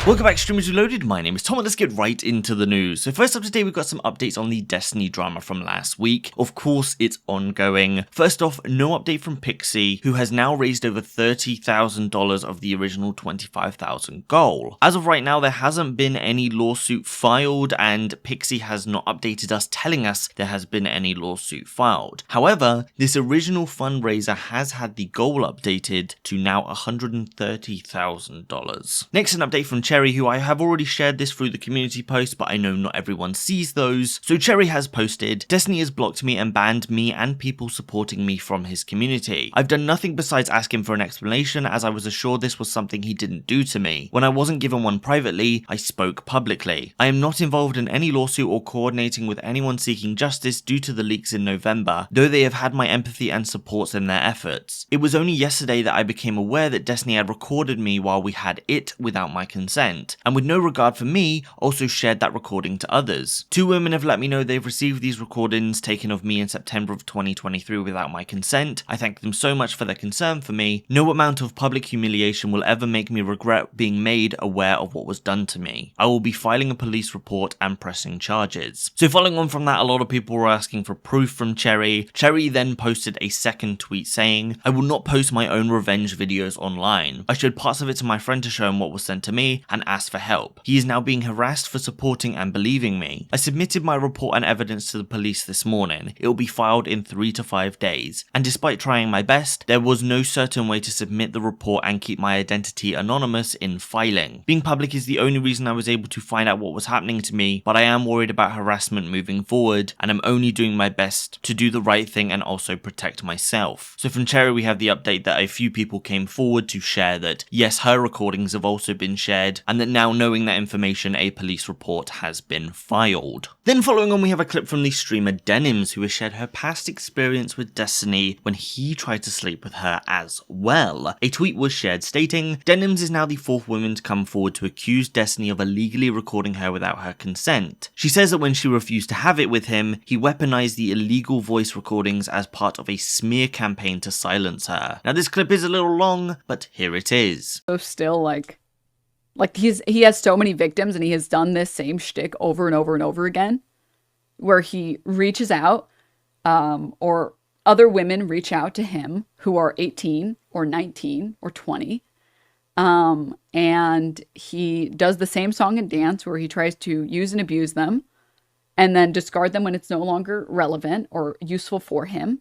Welcome back, Streamers Reloaded. My name is Tom, and let's get right into the news. So first up today, we've got some updates on the Destiny drama from last week. Of course, it's ongoing. First off, no update from Pxie, who has now raised over $30,000 of the original $25,000 goal. As of right now, there hasn't been any lawsuit filed, and Pxie has not updated us telling us there has been any lawsuit filed. However, this original fundraiser has had the goal updated to now $130,000. Next, an update from Chaeiry, who I have already shared this through the community post, but I know not everyone sees those. So Chaeiry has posted, Destiny has blocked me and banned me and people supporting me from his community. I've done nothing besides ask him for an explanation, as I was assured this was something he didn't do to me. When I wasn't given one privately, I spoke publicly. I am not involved in any lawsuit or coordinating with anyone seeking justice due to the leaks in November, though they have had my empathy and support in their efforts. It was only yesterday that I became aware that Destiny had recorded me while we had it without my consent, and with no regard for me, also shared that recording to others. 2 women have let me know they've received these recordings taken of me in September of 2023 without my consent. I thank them so much for their concern for me. No amount of public humiliation will ever make me regret being made aware of what was done to me. I will be filing a police report and pressing charges. So following on from that, a lot of people were asking for proof from Chaeiry. Chaeiry then posted a second tweet saying, I will not post my own revenge videos online. I showed parts of it to my friend to show him what was sent to me and asked for help. He is now being harassed for supporting and believing me. I submitted my report and evidence to the police this morning. It will be filed in 3 to 5 days. And despite trying my best, there was no certain way to submit the report and keep my identity anonymous in filing. Being public is the only reason I was able to find out what was happening to me, but I am worried about harassment moving forward, and I'm only doing my best to do the right thing and also protect myself. So from Chaeiry, we have the update that a few people came forward to share that yes, her recordings have also been shared, and that now knowing that information, a police report has been filed. Then following on, we have a clip from the streamer Denims, who has shared her past experience with Destiny when he tried to sleep with her as well. A tweet was shared stating, Denims is now the 4th woman to come forward to accuse Destiny of illegally recording her without her consent. She says that when she refused to have it with him, he weaponized the illegal voice recordings as part of a smear campaign to silence her. Now this clip is a little long, but here it is. So still like he has so many victims, and he has done this same shtick over and over and over again, where he reaches out, or other women reach out to him who are 18 or 19 or 20, and he does the same song and dance where he tries to use and abuse them and then discard them when it's no longer relevant or useful for him.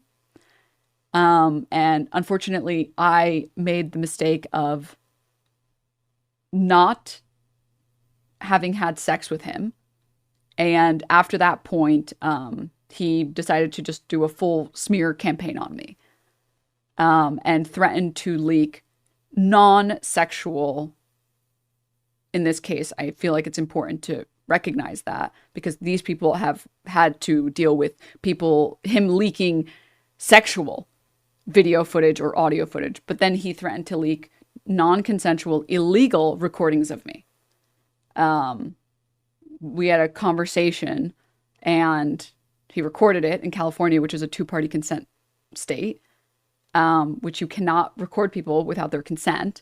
And unfortunately, I made the mistake of not having had sex with him. And after that point, he decided to just do a full smear campaign on me, and threatened to leak non-sexual. In this case, I feel like it's important to recognize that, because these people have had to deal with him leaking sexual video footage or audio footage, but then he threatened to leak non-consensual, illegal recordings of me. We had a conversation, and he recorded it in California, which is a 2-party consent state, which you cannot record people without their consent,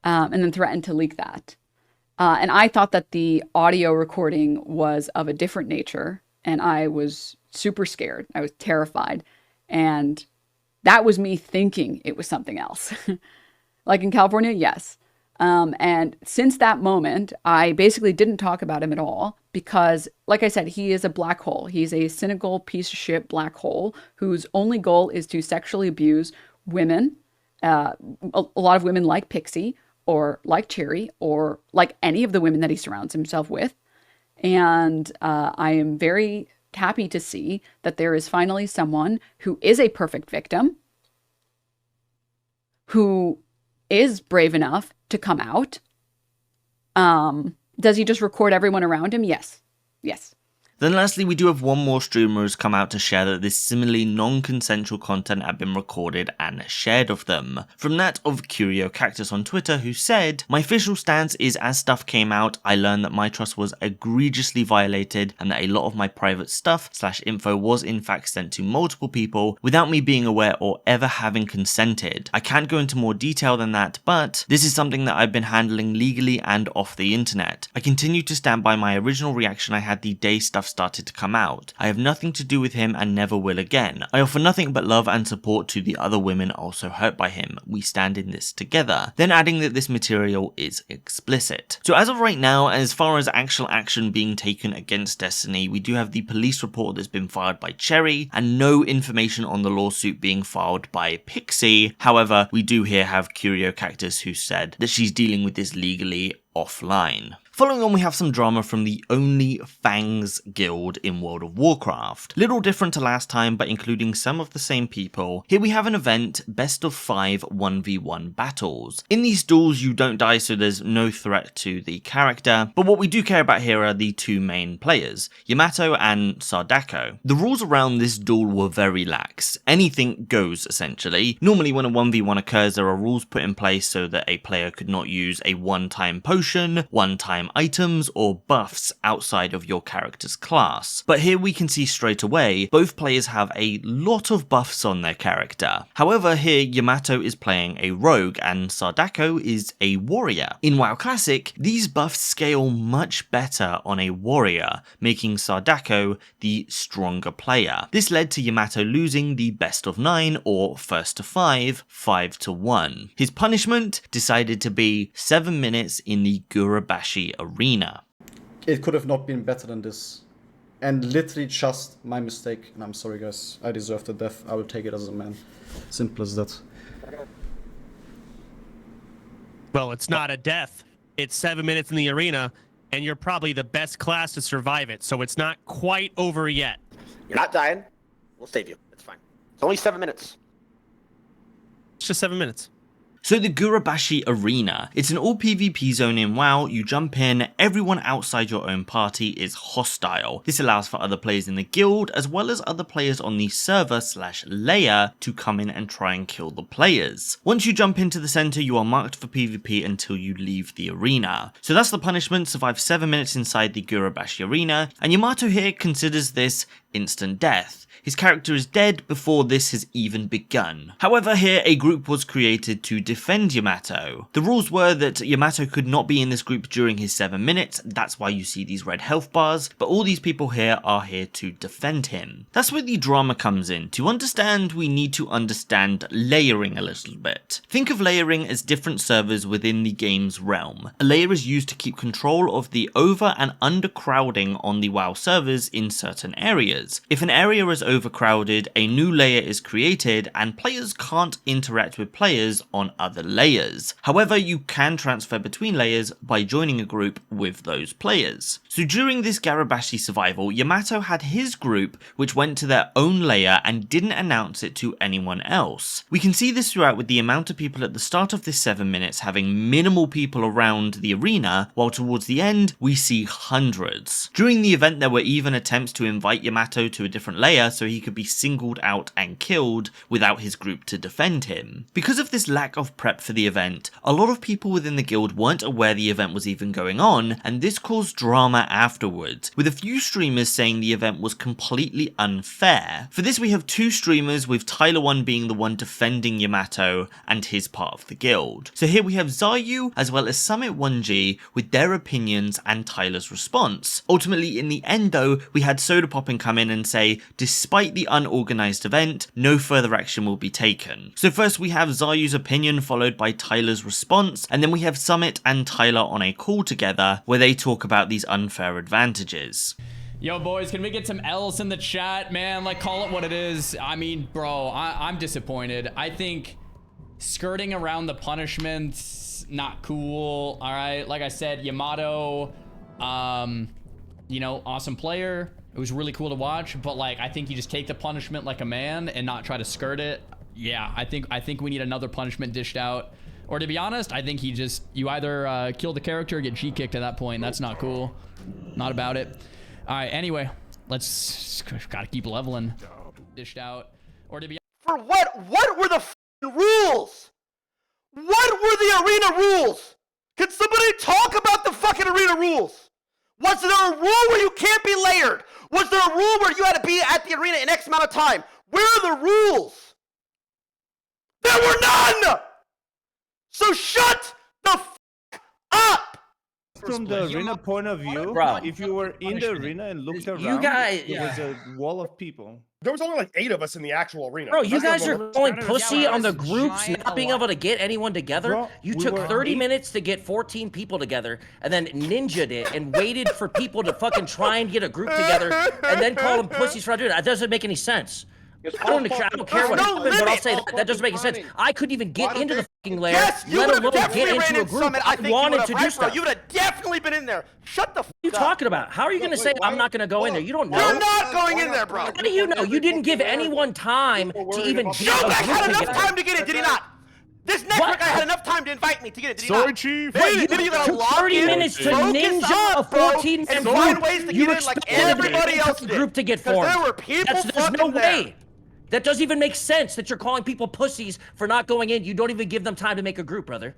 and then threatened to leak that. And I thought that the audio recording was of a different nature, and I was super scared. I was terrified, and that was me thinking it was something else. Like in California, yes. And since that moment, I basically didn't talk about him at all, because, like I said, he is a black hole. He's a cynical piece of shit black hole whose only goal is to sexually abuse women. A lot of women like Pxie, or like Chaeiry, or like any of the women that he surrounds himself with. And I am very happy to see that there is finally someone who is a perfect victim, who is brave enough to come out. Does he just record everyone around him? Yes. Yes. Then lastly, we do have one more streamer who's come out to share that this similarly non-consensual content had been recorded and shared of them. From that of CuriousCactus on Twitter, who said, "My official stance is as stuff came out, I learned that my trust was egregiously violated and that a lot of my private stuff/info was in fact sent to multiple people without me being aware or ever having consented. I can't go into more detail than that, but this is something that I've been handling legally and off the internet. I continue to stand by my original reaction I had the day stuff started to come out. I have nothing to do with him and never will again. I offer nothing but love and support to the other women also hurt by him. We stand in this together." Then adding that this material is explicit. So as of right now, as far as actual action being taken against Destiny, we do have the police report that's been filed by Chaeiry and no information on the lawsuit being filed by Pxie. However, we do here have CuriousCactus who said that she's dealing with this legally offline. Following on, we have some drama from the Onlyfangs guild in World of Warcraft. Little different to last time, but including some of the same people. Here we have an event, best of 5 1v1 battles. In these duels, you don't die, so there's no threat to the character, but what we do care about here are the two main players, Yamato and Sadako. The rules around this duel were very lax. Anything goes, essentially. Normally, when a 1v1 occurs, there are rules put in place so that a player could not use a one-time potion, one-time items, or buffs outside of your character's class. But here we can see straight away, both players have a lot of buffs on their character. However, here Yamato is playing a rogue and Sadako is a warrior. In WoW Classic, these buffs scale much better on a warrior, making Sadako the stronger player. This led to Yamato losing the best of 9 or first to 5, 5-1. His punishment decided to be 7 minutes in the Gurabashi arena. It could have not been better than this. And literally just my mistake. And I'm sorry guys, I deserve the death. I will take it as a man. Simple as that. Well, it's not a death. It's 7 minutes in the arena, and you're probably the best class to survive it, so it's not quite over yet. You're not dying. We'll save you. It's fine. It's only 7 minutes. It's just 7 minutes. So the Gurabashi Arena, it's an all PvP zone in WoW. You jump in, everyone outside your own party is hostile. This allows for other players in the guild as well as other players on the server/layer to come in and try and kill the players. Once you jump into the center, you are marked for PvP until you leave the arena. So that's the punishment, survive 7 minutes inside the Gurabashi Arena, and Yamato here considers this instant death. His character is dead before this has even begun. However, here a group was created to defend Yamato. The rules were that Yamato could not be in this group during his 7 minutes, that's why you see these red health bars, but all these people here are here to defend him. That's where the drama comes in. To understand, we need to understand layering a little bit. Think of layering as different servers within the game's realm. A layer is used to keep control of the over and undercrowding on the WoW servers in certain areas. If an area is overcrowded, a new layer is created and players can't interact with players on other layers. However, you can transfer between layers by joining a group with those players. So during this Gurabashi survival, Yamato had his group which went to their own layer and didn't announce it to anyone else. We can see this throughout with the amount of people at the start of this 7 minutes having minimal people around the arena, while towards the end we see hundreds. During the event there were even attempts to invite Yamato to a different layer so he could be singled out and killed without his group to defend him. Because of this lack of prep for the event, a lot of people within the guild weren't aware the event was even going on, and this caused drama afterwards, with a few streamers saying the event was completely unfair. For this we have two streamers, with Tyler1 being the one defending Yamato and his part of the guild. So here we have Xaryu as well as Summit1G with their opinions and Tyler's response. Ultimately in the end though, we had Sodapoppin come in and say, despite the unorganized event, no further action will be taken. So first we have Xaryu's opinion followed by Tyler's response, and then we have Summit and Tyler on a call together where they talk about these unfair advantages. Yo boys, can we get some L's in the chat, man? Like, call it what it is. I mean, bro, I'm disappointed. I think skirting around the punishments, not cool. All right, like I said, Yamato, you know, awesome player. It was really cool to watch, but like, I think you just take the punishment like a man and not try to skirt it. Yeah, I think we need another punishment dished out. Or to be honest, I think you either kill the character or get G-kicked at that point. That's not cool. Not about it. All right, anyway, Let's gotta keep leveling. Dished out. Or to be For what? What were the f***ing rules? What were the arena rules? Can somebody talk about the fucking arena rules? Was there a rule where you can't be layered? Was there a rule where you had to be at the arena in X amount of time? Where are the rules? There were none! So shut the f*** up! From the arena point of view, Bro. if you were in the arena and looked around, You guys, there was a wall of people. There was only like 8 of us in the actual arena. bro, you That's guys not are what going we're- pussy on the this groups giant not being able to get anyone together. Bro, You we took were 30 eight. minutes to get 14 people together, and then ninja'd it and waited for people to fucking try and get a group together, and then call them pussies for not doing it. That doesn't make any sense. I don't care what no happened, but I'll limit. say that doesn't make any sense. I couldn't even get into the fucking lair, Yes, you let would have alone get definitely ran into a in group. Summit. I think you wanted would've, to right, do bro? stuff. You would have definitely been in there. Shut the f*** What are you up. talking about? How are you going to say I'm not going to go in there? You don't know. You're not going in there, bro. How do you know? You didn't give anyone time to even get a Showback group had enough together. time to get it, did he not? This next What? week I had enough time to invite me to get it, did he Sorry, not? Chief. Maybe you gotta took log 30 in, minutes to focus ninja a up, bro, 14 and man find group. ways to You get in like expected everybody else a did. group to get 'Cause formed. there were people There's no fucking there. way. That doesn't even make sense that you're calling people pussies for not going in. You don't even give them time to make a group, brother.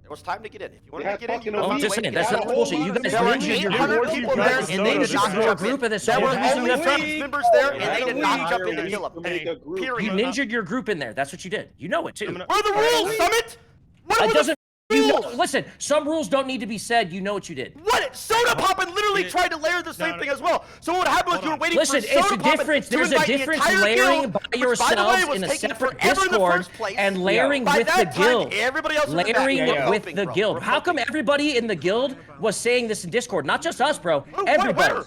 There was time to get in. If you wanted Yeah, to get in, you fucking would I'm have just found a way saying, to that's get not in. bullshit. You guys There were ninja'd your 800 group, people there, and and they they did just not threw a jump group in. and then There were started using only enough time. 6 members there, and they did not jump in to kill them. You Period. ninja'd your group in there. That's what you did. You know it, too. What are the rules, Summit? What It were doesn't... the You know, rules? listen, some rules don't need to be said. You know what you did. What? Soda Poppin' literally tried to layer the same thing as well. So what happened was you were waiting Listen, for it's Soda a Poppin' difference. to There's a invite the difference entire layering guild, by which, by the way, yourselves was in a taking separate forever in the Discord first place. and layering By with the that time, guild. everybody else was in the back. Layering We're with coping, the bro. guild. We're How come coping. everybody in the guild was saying this in Discord? Not just us, bro. Everybody. Where?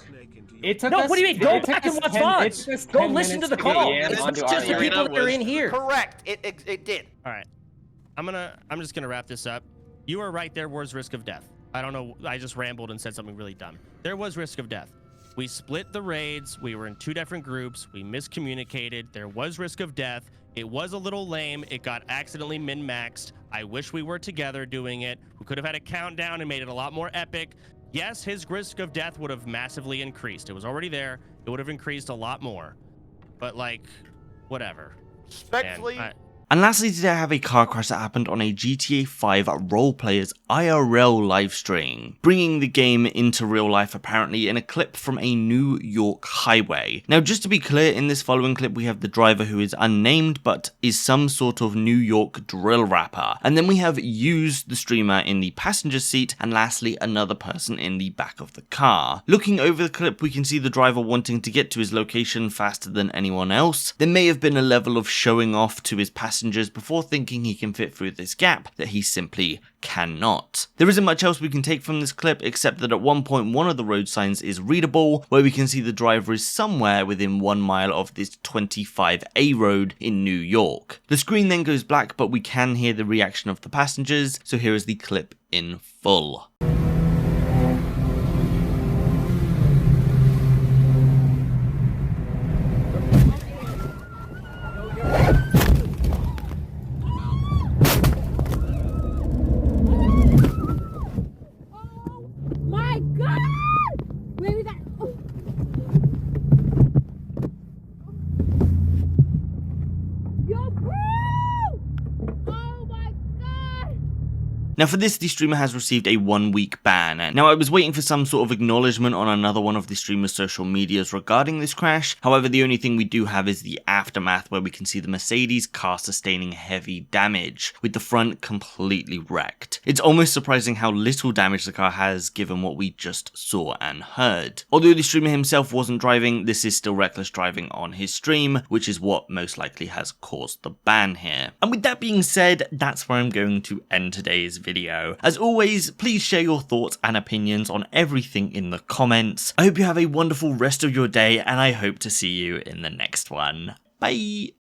It took No, us, what do you mean? Go it took back and us watch 10 VODs. it took us Go 10 listen to the minutes call. get It's not onto just the our people arena. that are in here. Correct. It did. All right. I'm just gonna wrap this up. You were right, there was risk of death. I don't know, I just rambled and said something really dumb. There was risk of death. We split the raids, we were in 2 different groups, we miscommunicated, there was risk of death. It was a little lame, it got accidentally min-maxed. I wish we were together doing it. We could have had a countdown and made it a lot more epic. Yes, his risk of death would have massively increased. It was already there, it would have increased a lot more. But like, whatever. Respectfully. And lastly, today I have a car crash that happened on a GTA 5 roleplayer's IRL livestream, bringing the game into real life apparently in a clip from a New York highway. Now, just to be clear, in this following clip we have the driver who is unnamed but is some sort of New York drill rapper, and then we have used the streamer in the passenger seat, and lastly another person in the back of the car. Looking over the clip, we can see the driver wanting to get to his location faster than anyone else. There may have been a level of showing off to his passengers before thinking he can fit through this gap that he simply cannot. There isn't much else we can take from this clip except that at one point one of the road signs is readable, where we can see the driver is somewhere within 1 mile of this 25A road in New York. The screen then goes black, but we can hear the reaction of the passengers, so here is the clip in full. My God! Wait, we got. Oh. Yo, bro! Oh my God! Now for this, the streamer has received a 1-week ban. Now I was waiting for some sort of acknowledgement on another one of the streamer's social medias regarding this crash. However, the only thing we do have is the aftermath, where we can see the Mercedes car sustaining heavy damage, with the front completely wrecked. It's almost surprising how little damage the car has given what we just saw and heard. Although the streamer himself wasn't driving, this is still reckless driving on his stream, which is what most likely has caused the ban here. And with that being said, that's where I'm going to end today's video. As always, please share your thoughts and opinions on everything in the comments. I hope you have a wonderful rest of your day, and I hope to see you in the next one. Bye!